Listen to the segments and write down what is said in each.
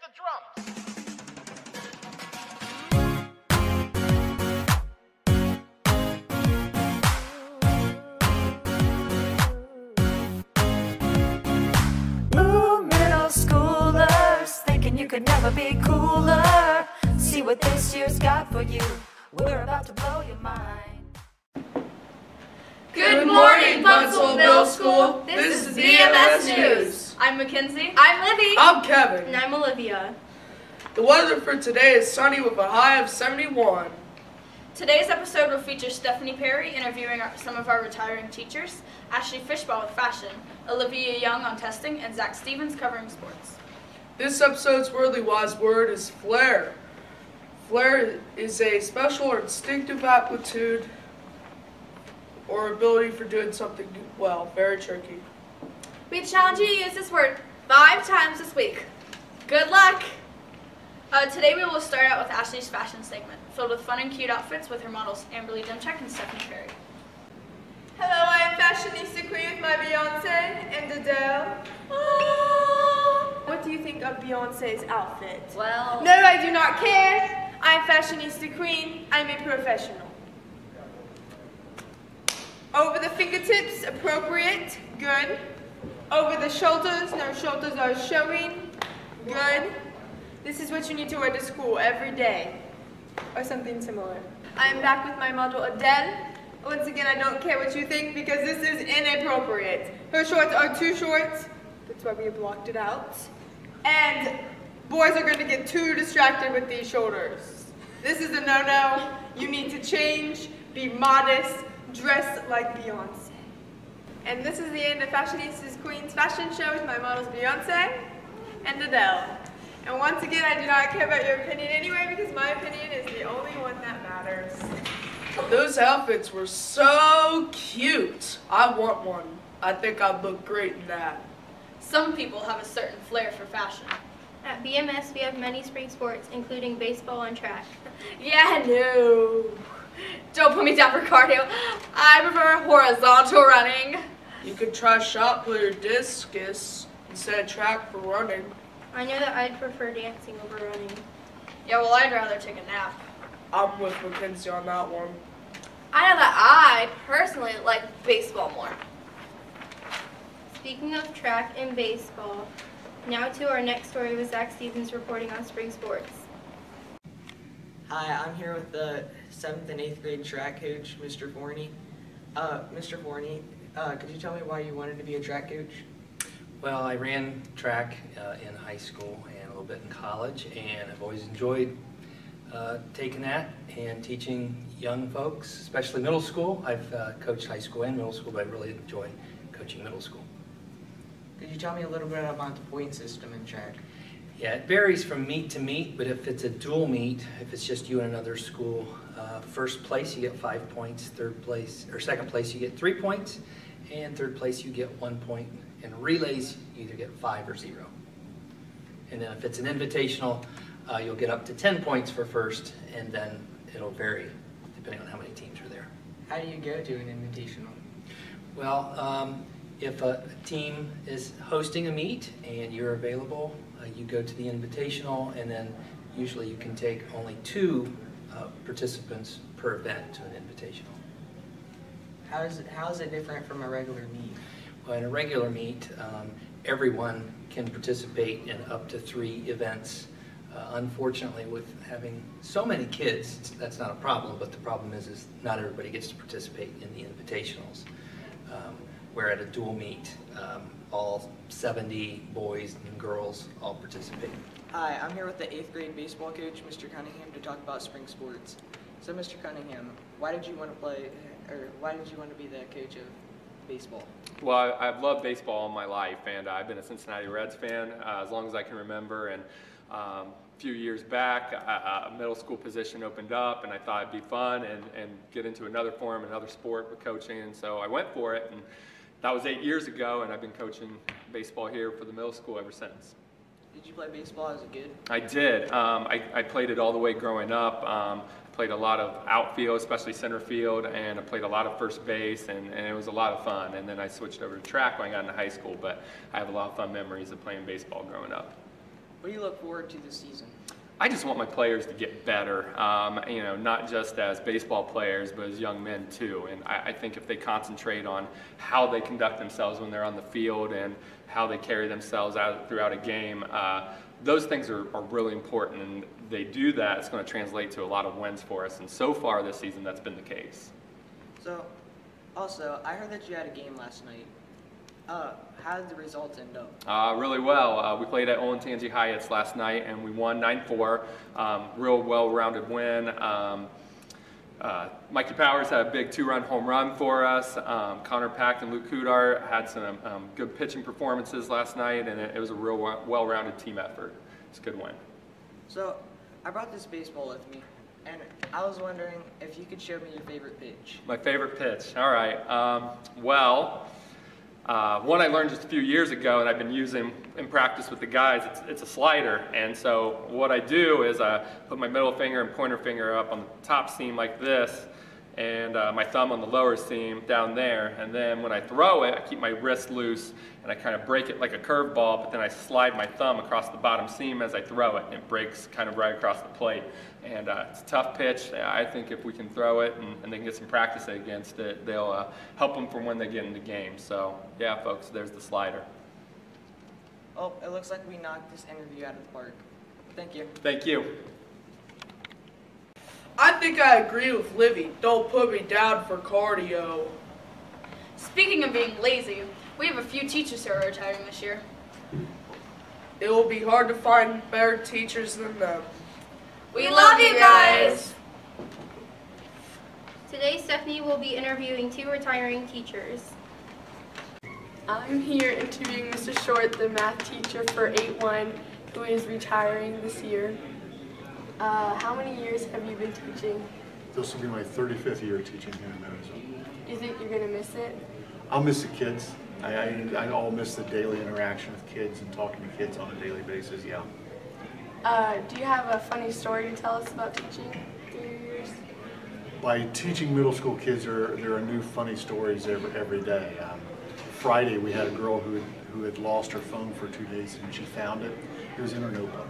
the drums. Middle schoolers thinking you could never be cooler. See what this year's got for you. We're about to blow your mind. Good morning, Bunsold Middle School. This is BMS News. I'm Mackenzie. I'm Libby. I'm Kevin. And I'm Olivia. The weather for today is sunny with a high of 71. Today's episode will feature Stephanie Perry interviewing some of our retiring teachers, Ashley Fishbaugh with fashion, Olivia Young on testing, and Zach Stevens covering sports. This episode's worldly wise word is flair. Flair is a special or instinctive aptitude or ability for doing something well. Very tricky. We challenge you to use this word 5 times this week. Good luck! Today we will start out with Ashley's fashion segment, filled with fun and cute outfits with her models Amberly Demchek and Stephanie Perry. Hello, I am fashionista queen with my Beyonce and Adele. What do you think of Beyonce's outfit? Well... No, I do not care. I'm fashionista queen. I'm a professional. Over the fingertips, appropriate. Good. Over the shoulders, no shoulders are showing. Good. This is what you need to wear to school every day. Or something similar. I am back with my model Adele. Once again, I don't care what you think because this is inappropriate. Her shorts are too short. That's why we blocked it out. And boys are going to get too distracted with these shoulders. This is a no-no. You need to change, be modest, dress like Beyonce. And this is the end of Fashionistas Queen's fashion show with my models Beyonce and Adele. And once again, I do not care about your opinion anyway because my opinion is the only one that matters. Those outfits were so cute. I want one. I think I'd look great in that. Some people have a certain flair for fashion. At BMS, we have many spring sports, including baseball and track. Yeah, no. Don't put me down for cardio. I prefer horizontal running. You could try shot put or discus instead of track for running. I know that I'd prefer dancing over running. Yeah, well, I'd rather take a nap. I'm with Mackenzie on that one. I know that I personally like baseball more. Speaking of track and baseball, now to our next story with Zach Stevens reporting on spring sports. Hi, I'm here with the 7th and 8th grade track coach, Mr. Forney. Mr. Forney, could you tell me why you wanted to be a track coach? Well, I ran track in high school and a little bit in college, and I've always enjoyed taking that and teaching young folks, especially middle school. I've coached high school and middle school, but I really enjoy coaching middle school. Could you tell me a little bit about the point system in track? Yeah, it varies from meet to meet, but if it's a dual meet, if it's just you and another school, first place you get 5 points, third place or second place you get 3 points, and third place you get 1 point. In relays, you either get 5 or 0. And then if it's an invitational, you'll get up to 10 points for first, and then it'll vary depending on how many teams are there. How do you go to an invitational? Well, if a team is hosting a meet and you're available, you go to the invitational, and then usually you can take only 2 participants per event to an invitational. How is it different from a regular meet? Well, in a regular meet, everyone can participate in up to 3 events. Unfortunately, with having so many kids, that's not a problem, but the problem is not everybody gets to participate in the invitationals. Where at a dual meet, all 70 boys and girls all participate. Hi, I'm here with the 8th grade baseball coach, Mr. Cunningham, to talk about spring sports. So, Mr. Cunningham, why did you want to be the coach of baseball? Well, I've loved baseball all my life, and I've been a Cincinnati Reds fan as long as I can remember. And a few years back, a middle school position opened up, and I thought it'd be fun and get into another form, another sport with coaching. And so I went for it, and that was 8 years ago, and I've been coaching baseball here for the middle school ever since. Did you play baseball as a kid? I did. I played it all the way growing up. Played a lot of outfield, especially center field, and I played a lot of first base, and it was a lot of fun. And then I switched over to track when I got into high school, but I have a lot of fun memories of playing baseball growing up. What do you look forward to this season? I just want my players to get better, you know, not just as baseball players, but as young men too. And I think if they concentrate on how they conduct themselves when they're on the field and how they carry themselves out throughout a game, those things are really important. And they do that, it's going to translate to a lot of wins for us. And so far this season, that's been the case. So, also, I heard that you had a game last night. How did the results end up? Really well. We played at Olentangy Heights last night and we won 9-4. Real well-rounded win. Mikey Powers had a big 2-run home run for us. Connor Pack and Luke Kudar had some good pitching performances last night, and it was a real well-rounded team effort. It's a good win. So, I brought this baseball with me, and I was wondering if you could show me your favorite pitch. My favorite pitch. All right. One I learned just a few years ago and I've been using in practice with the guys, it's a slider. And so what I do is I put my middle finger and pointer finger up on the top seam like this, and my thumb on the lower seam down there. And then when I throw it, I keep my wrist loose and I kind of break it like a curveball, but then I slide my thumb across the bottom seam as I throw it, and it breaks kind of right across the plate. And it's a tough pitch. I think if we can throw it and they can get some practice against it, they'll help them for when they get in the game. So yeah, folks, there's the slider. Oh, it looks like we knocked this interview out of the park. Thank you. Thank you. I think I agree with Livy. Don't put me down for cardio. Speaking of being lazy, we have a few teachers who are retiring this year. It will be hard to find better teachers than them. We love you guys! Today, Stephanie will be interviewing 2 retiring teachers. I'm here interviewing Mr. Short, the math teacher for 8-1, who is retiring this year. How many years have you been teaching? This will be my 35th year teaching here in Madison. Do you think you're going to miss it? I'll miss the kids. I'll miss the daily interaction with kids and talking to kids on a daily basis, yeah. Do you have a funny story to tell us about teaching through your years? By teaching middle school kids, there are new funny stories every day. Friday, we had a girl who had lost her phone for 2 days, and she found it. It was in her notebook.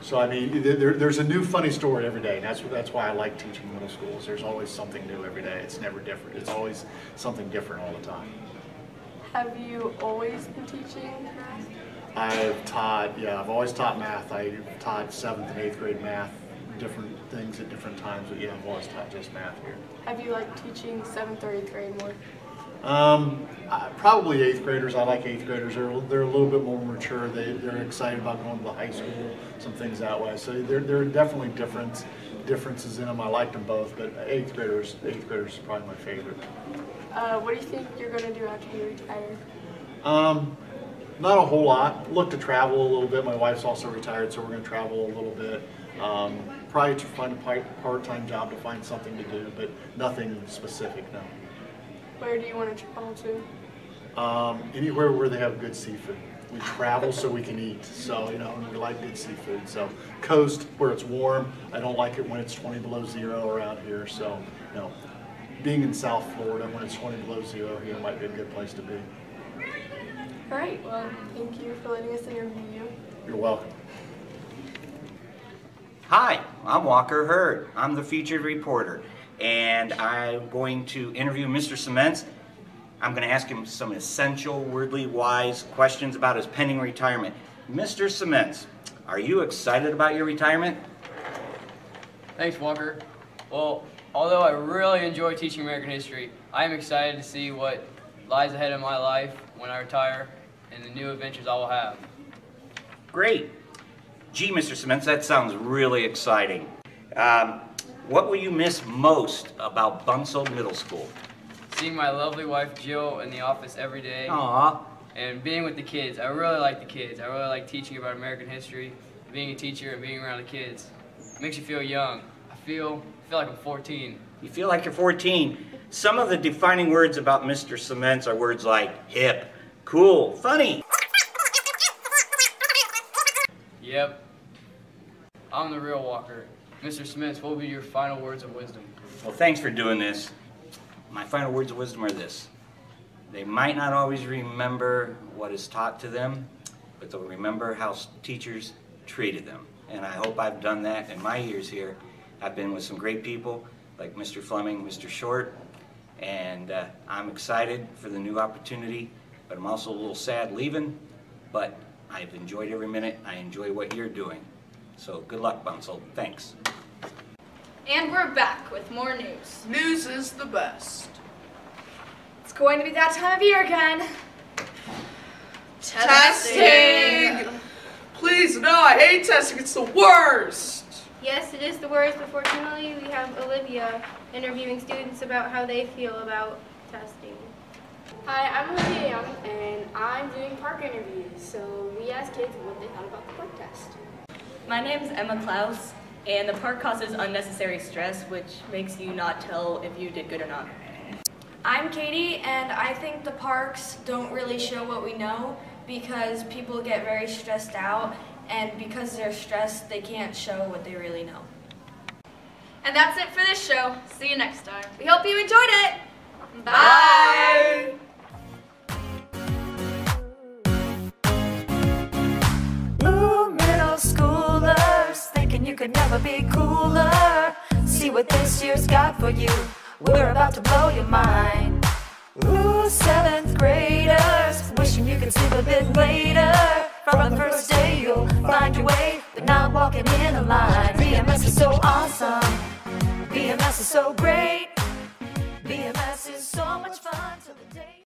So I mean, there's a new funny story every day. And that's why I like teaching middle schools. There's always something new every day. It's never different. It's always something different all the time. Have you always been teaching math? I've always taught math. I taught 7th and 8th grade math, different things at different times, but yeah, I've always taught just math here. Have you liked teaching 7th or 8th grade more? Probably 8th graders. I like 8th graders. They're a little bit more mature. They're excited about going to the high school, some things that way. So there are definitely differences in them. I liked them both, but 8th graders is probably my favorite. What do you think you're going to do after you retire? Not a whole lot. Look to travel a little bit. My wife's also retired, so we're going to travel a little bit. Probably to find a part-time job to find something to do, but nothing specific, no. Where do you want to travel to? Anywhere where they have good seafood. We travel so we can eat, so we like good seafood. So coast where it's warm. I don't like it when it's 20 below zero around here, so being in South Florida when it's 20 below zero here might be a good place to be. All right, well, thank you for letting us interview you. You're welcome. Hi, I'm Walker Hurd. I'm the featured reporter, and I'm going to interview Mr. Cements. I'm going to ask him some essential, wordly wise questions about his pending retirement. Mr. Cements, are you excited about your retirement? Thanks, Walker. Well, although I really enjoy teaching American history, I am excited to see what lies ahead in my life when I retire and the new adventures I will have. Great. Gee, Mr. Cements, that sounds really exciting. What will you miss most about Bunsold Middle School? Seeing my lovely wife Jill in the office every day. Aww. And being with the kids. I really like the kids. I really like teaching about American history, being a teacher and being around the kids. It makes you feel young. I feel like I'm 14. You feel like you're 14. Some of the defining words about Mr. Cements are words like hip, cool, funny. Yep. I'm the real Walker. Mr. Cements, what will be your final words of wisdom? Well, thanks for doing this. My final words of wisdom are this. They might not always remember what is taught to them, but they'll remember how teachers treated them. And I hope I've done that in my years here. I've been with some great people like Mr. Fleming, Mr. Short, and I'm excited for the new opportunity, but I'm also a little sad leaving, but I've enjoyed every minute. I enjoy what you're doing. So good luck, Bunsold. Thanks. And we're back with more news. News is the best. It's going to be that time of year again. Testing! Please, no, I hate testing. It's the worst. Yes, it is the worst, but fortunately we have Olivia interviewing students about how they feel about testing. Hi, I'm Olivia Young, and I'm doing park interviews. So we asked kids what they thought about the park test. My name is Emma Klaus, and the park causes unnecessary stress, which makes you not tell if you did good or not. I'm Katie, and I think the parks don't really show what we know because people get very stressed out, and because they're stressed, they can't show what they really know. And that's it for this show. See you next time. We hope you enjoyed it. Bye. Ooh, middle schoolers, thinking you could never be cooler. See what this year's got for you. We're about to blow your mind. Ooh, 7th graders, wishing you could sleep a bit later. From the first day you'll find your way, but not walking in a line. BMS is so awesome. BMS is so great. BMS is so much fun till the day